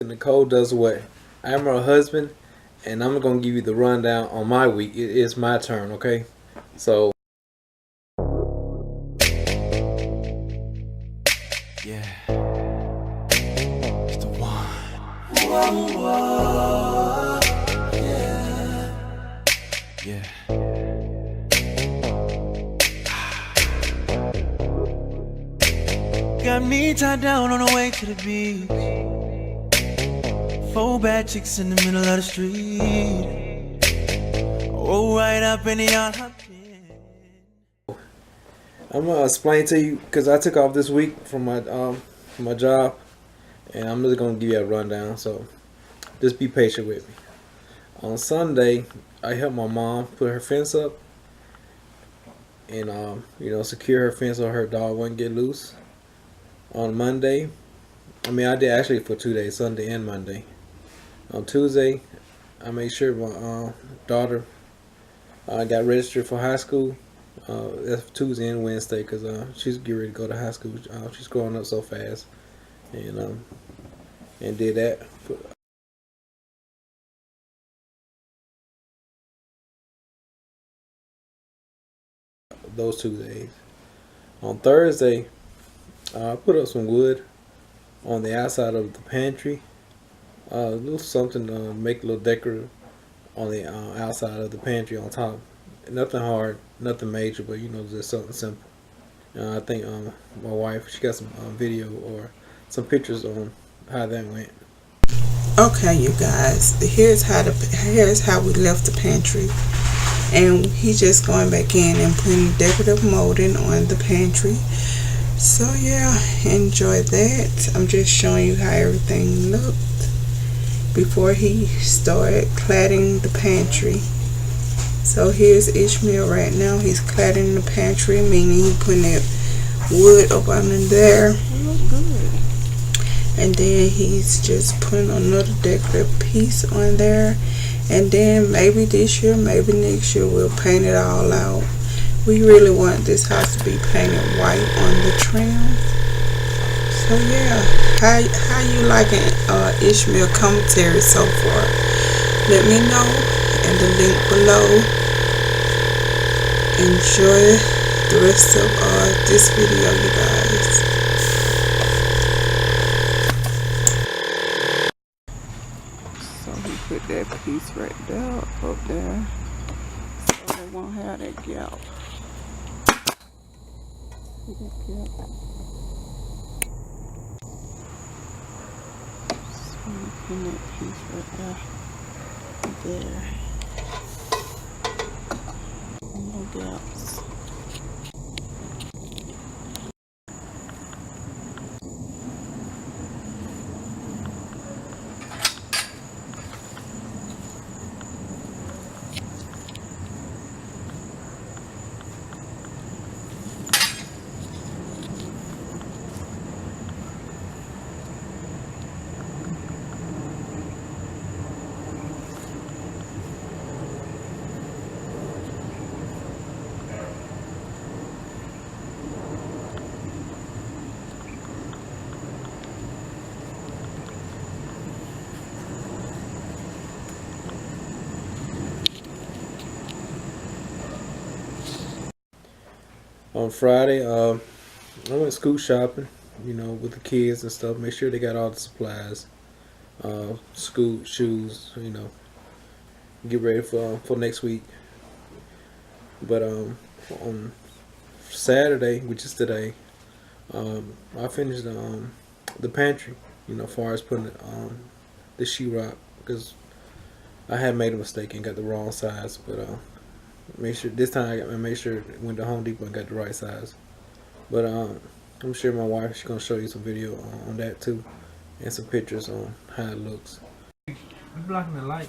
Nicole does what? I'm her husband, and I'm gonna give you the rundown on my week. It is my turn, okay? So yeah, it's the one. Whoa, whoa, yeah, yeah. Got me tied down on the way to the beach. 4 bad chicks in the middle of the street. Oh, right up in the yard. I'm gonna explain to you because I took off this week from my job, and I'm just gonna give you a rundown. So just be patient with me. On Sunday, I helped my mom put her fence up and secure her fence so her dog wouldn't get loose. On Monday, I did actually for 2 days, Sunday and Monday. On Tuesday, I made sure my daughter got registered for high school. That's Tuesday and Wednesday because she's getting ready to go to high school. She's growing up so fast, and did that. Those 2 days. On Thursday, I put up some wood on the outside of the pantry. A little something to make a little decorative on the outside of the pantry on top. Nothing hard, nothing major, but just something simple. I think my wife, she got some video or some pictures on how that went. Okay, you guys, here's how we left the pantry, and he's just going back in and putting decorative molding on the pantry. So yeah, enjoy that. I'm just showing you how everything looked before he started cladding the pantry. So here's Ishmael right now. He's cladding the pantry, meaning he putting that wood up under there. It looks good. And then he's just putting another decorative piece on there. And then maybe this year, maybe next year, we'll paint it all out. We really want this house to be painted white on the trim. So yeah, how you liking Ishmael commentary so far? Let me know in the link below. Enjoy the rest of this video, you guys. So he put that piece right there up there, so they won't have that gap. See that gap? So he put that piece right there. No gaps. On Friday, I went school shopping, with the kids and stuff. Make sure they got all the supplies, school shoes, get ready for next week. But on Saturday, which is today, I finished the pantry. As far as putting the sheetrock, because I had made a mistake and got the wrong size, but make sure this time I made sure it went to Home Depot and got the right size. But I'm sure my wife, she's gonna show you some video on that too, and some pictures on how it looks. You're blocking the light.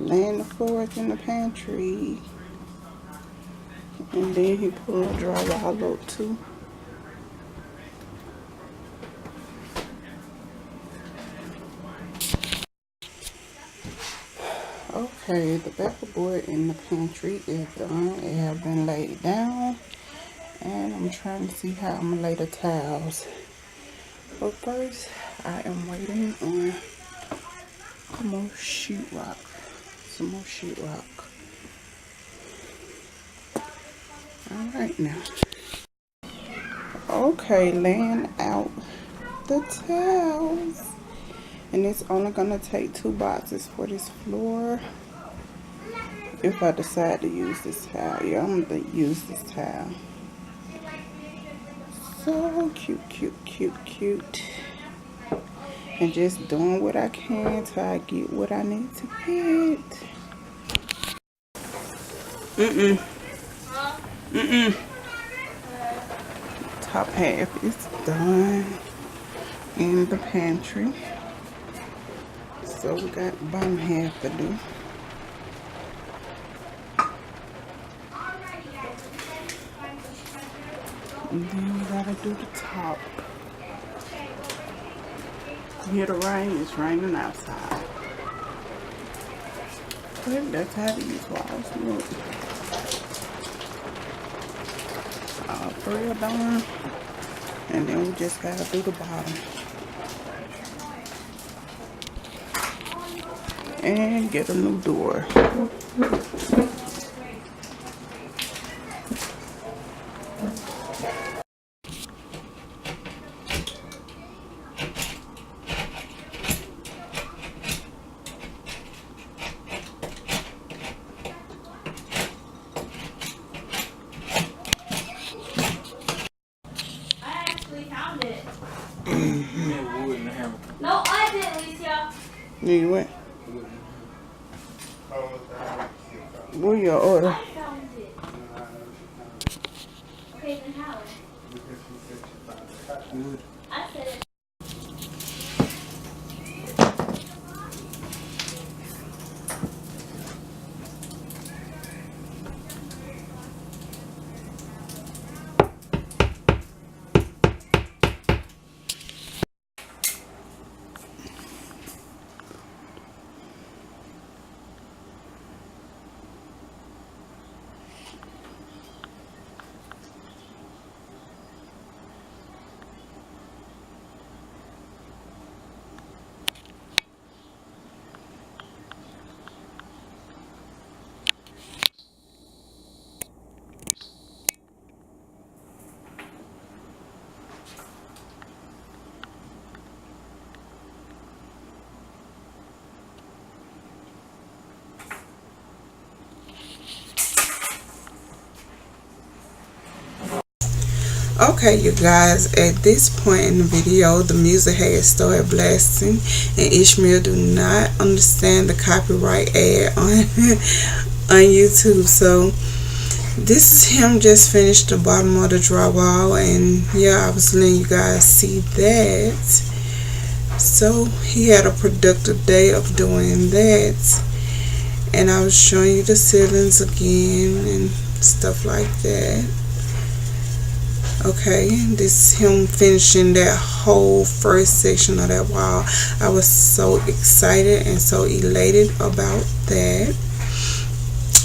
Laying the floors in the pantry, and then he pulled drywall up too. Okay, the backer board in the pantry is done. It has been laid down, And I'm trying to see how I'm gonna lay the towels. But first, I am waiting on some more sheetrock. Alright now. Okay, laying out the towels. And it's only gonna take 2 boxes for this floor. If I decide to use this towel. Yeah, I'm gonna use this towel. So cute. And just doing what I can till I get what I need to get. Top half is done in the pantry. So we got the bottom half to do. And then we gotta do the top. You hear the rain? It's raining outside. But that's how these walls look. All 3 are done. And then we just gotta do the bottom. And get a new door. No, I didn't, Alicia. You what? Where your order? I found it. Okay, then how? I said it. Okay, you guys, at this point in the video, the music has started blasting, and Ishmael do not understand the copyright ad on YouTube. So this is him just finished the bottom of the drywall, and yeah, I was letting you guys see that. So he had a productive day of doing that, and I was showing you the ceilings again and stuff like that. Okay, this is him finishing that whole first section of that wall. I was so excited and so elated about that.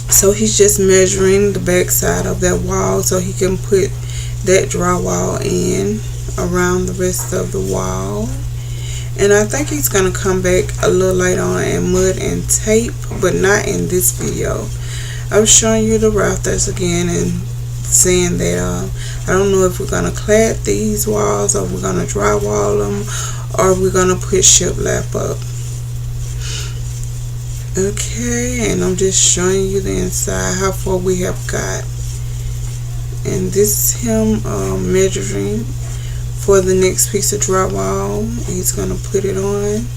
So he's just measuring the back side of that wall so he can put that drywall in around the rest of the wall. And I think he's going to come back a little later on and mud and tape, but not in this video. I was showing you the rafters again and saying that I don't know if we're going to clad these walls or we're going to drywall them or we're going to put shiplap up. Okay, and I'm just showing you the inside, how far we have got. And this is him measuring for the next piece of drywall. He's going to put it on.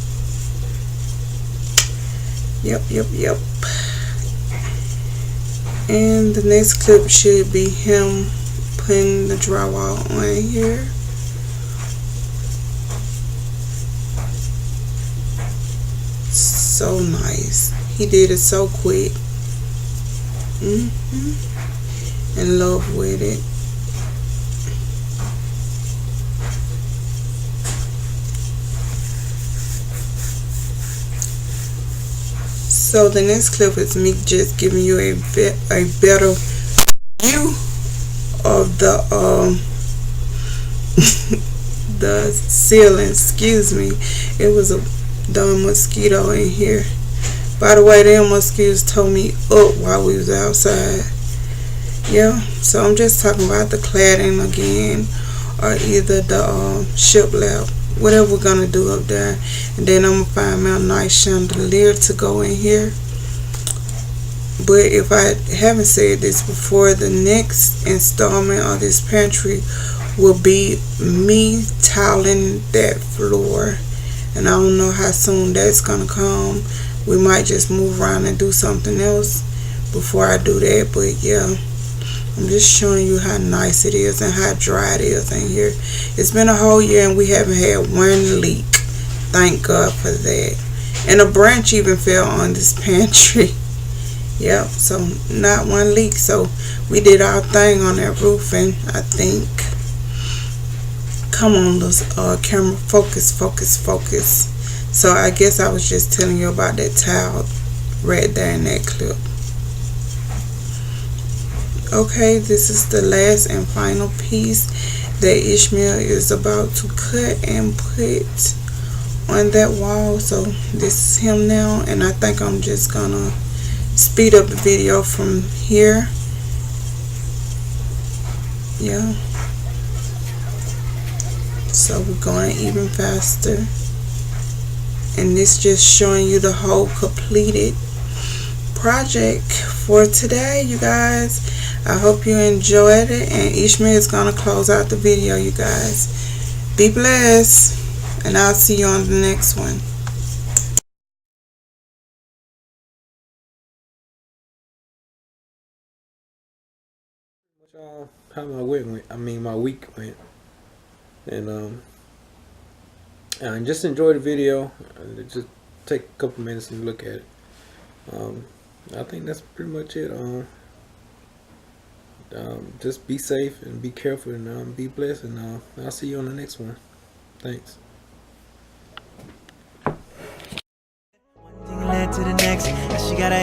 Yep. And the next clip should be him putting the drywall on here. So nice. He did it so quick. In love with it. So the next clip is me just giving you a better view of the the ceiling. Excuse me. It was a dumb mosquito in here. By the way, them mosquitoes tore me up while we was outside. Yeah, so I'm just talking about the cladding again, or either the shiplap, whatever we're gonna do up there. And then I'm gonna find me a nice chandelier to go in here. But if I haven't said this before, the next installment of this pantry will be me tiling that floor. And I don't know how soon that's gonna come. We might just move around and do something else before I do that. But yeah, I'm just showing you how nice it is and how dry it is in here. It's been a whole year and we haven't had one leak. Thank God for that. And a branch even fell on this pantry. Yep, so not one leak. So we did our thing on that roofing, I think. Come on, this camera, focus. So I guess I was just telling you about that tile right there in that clip. Okay, this is the last and final piece that Ishmael is about to cut and put on that wall. So this is him now, and I think I'm just gonna speed up the video from here. Yeah, so we're going even faster, and this just showing you the whole completed project for today, you guys. I hope you enjoyed it, and Ishmael is gonna close out the video, you guys. Be blessed, and I'll see you on the next one. How my week went. My week went, and just enjoy the video. Just take a couple minutes and look at it. I think that's pretty much it. Just be safe and be careful, and be blessed, and I'll see you on the next one. Thanks. One thing led to the next. Now she got her